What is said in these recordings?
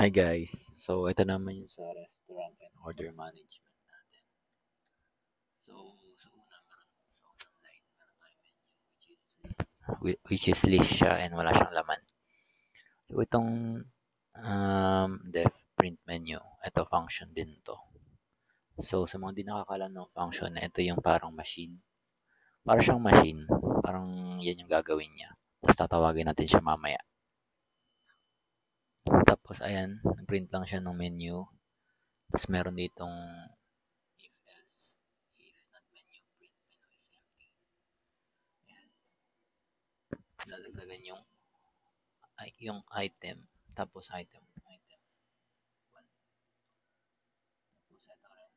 Hi guys. So ito naman yung sa restaurant and order management natin. So sa una sa unang line meron tayong menu which is list siya and wala siyang laman. So itong def print menu, ito function din to. So sa mga di nakakalam ng function, ito yung parang machine. Para siyang machine, parang yan yung gagawin niya. Tapos tatawagin natin siya mamaya. Tapos ayan, print lang siya ng menu. Tapos meron ditong if else, if not menu, print menu is empty. Yes. Dadagdagan yung item. Tapos item. One. Tapos ito rin,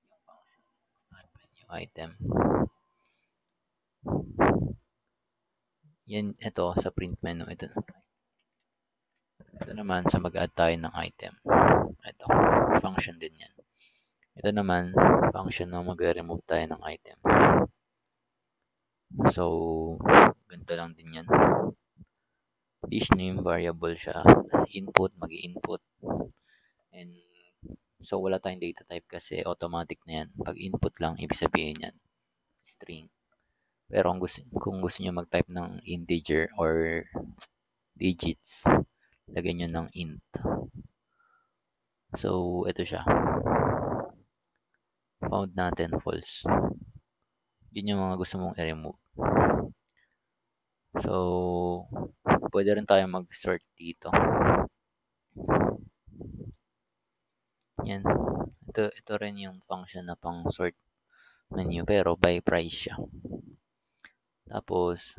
yung function. Add menu item. Yan, ito sa print menu. Ito naman sa mag-add tayo ng item. Ito, function din yan. Ito naman, function na mag-remove tayo ng item. So, ganito lang din yan. Dish name variable siya. Input, mag-input. And so wala tayong data type kasi automatic na yan. Pag input lang, ibig sabihin yan, string. Pero kung gusto niyo mag-type ng integer or digits, lagyan niyo ng int. So, ito siya. Found natin false. Yun yung mga gusto mong i-remove. So, pwede rin tayo mag-sort dito. Yan. Ito rin yung function na pang sort menu pero by price siya. Tapos,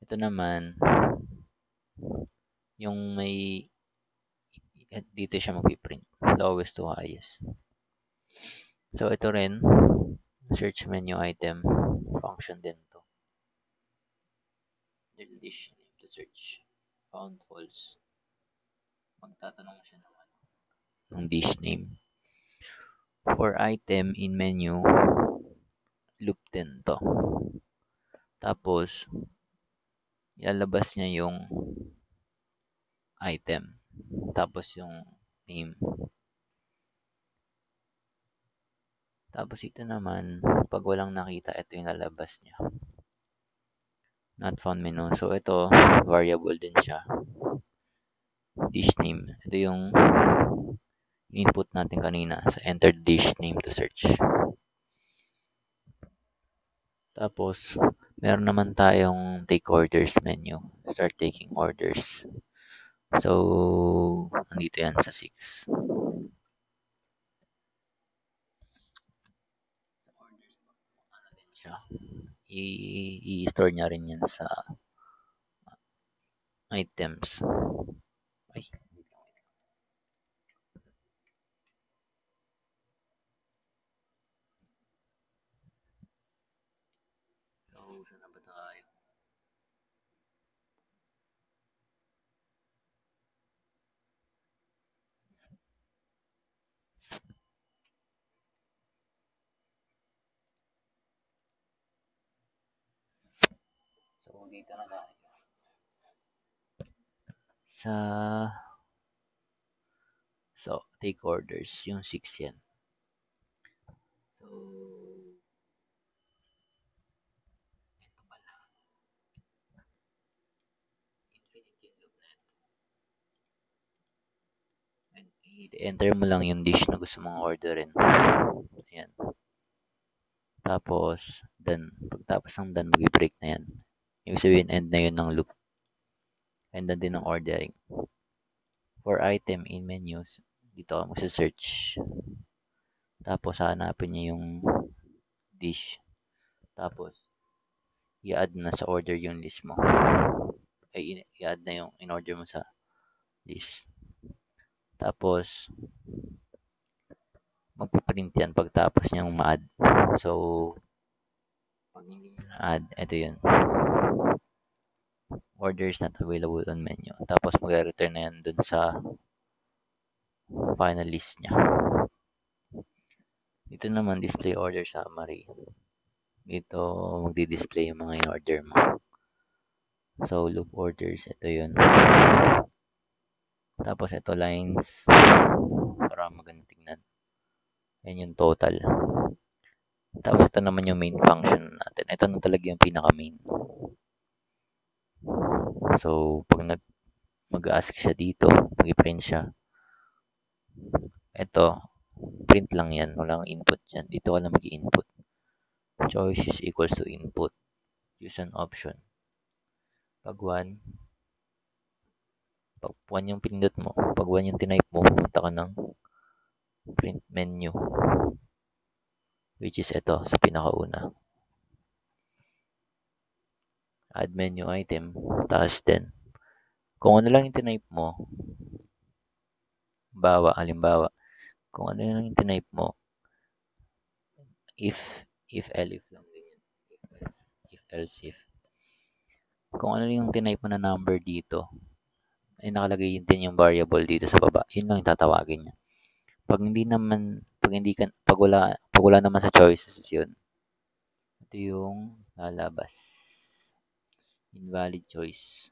ito naman, yung may dito siya mag-print lowest to highest. So, ito rin, search menu item, function din to. Dish name to search. Found false. Magtatanong siya ng dish name. For item in menu, loop din to. Tapos, ilalabas niya yung item. Tapos yung name. Tapos ito naman, pag walang nakita, ito yung lalabas niya. Not found menu. So ito, variable din siya. Dish name. Ito yung input natin kanina sa enter dish name to search. Tapos, meron naman tayong take orders menu. Start taking orders. So, nandito yan sa 6. Sa orders, ano din siya. I-store niya rin yan sa items. Ay, so, saan na ba tayo? So, dito na tayo. So, take orders. Yung 6 yan. So, ito pala. Infinite yung loop na ito. And i-enter mo lang yung dish na gusto mong orderin. Ayan. Tapos, done. Pagtapos ng done, mag-break na yan. Ibig sabihin, end na yun ng loop. End na din ng ordering. For item in menus, dito ka magsa-search. Tapos, hanapin niya yung dish. Tapos, i-add na sa order yung list mo. Ay, i-add na yung in-order mo sa list. Tapos, magpiprint yan pagtapos niyang ma-add. So, pag hindi niya na-add, ito yun. Orders not available on menu. Tapos, mag-return na yan dun sa final list niya. Dito naman, display order summary. Dito, magdi-display yung mga in-order mo. So, loop orders, ito yun. Tapos ito lines para maganda tingnan. Yan yung total. Tapos ito naman yung main function natin. Ito na talaga yung pinaka-main. So, pag mag-ask siya dito, pag i-print siya, ito, print lang yan. Walang input yan. Dito ka lang mag-input. Choice is equals to input. Use an option. Pag 1, pag 1 yung pinindot mo, pag 1 yung tinype mo, pumunta ka ng print menu. Which is ito, sa pinakauna. Add menu item. Tapos then, kung ano lang yung tinype mo, halimbawa, kung ano lang yung tinype mo, if elif lang din yun. If else if. Kung ano yung tinype mo na number dito, ay nakalagay din yung variable dito sa baba. Yun lang yung tatawagin niya. Pag hindi naman, pag wala naman sa choices yun, ito yung lalabas. Invalid choice.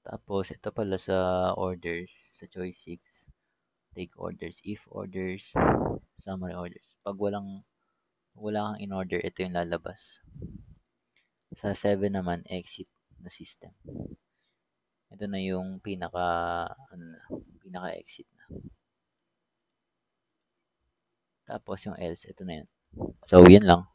Tapos, ito pala sa orders, sa choice 6, take orders, if orders, summary orders. Pag wala kang in order, ito yung lalabas. Sa 7 naman, exit na system. Ito na yung pinaka-exit na. Tapos yung else, ito na yun. So, yun lang.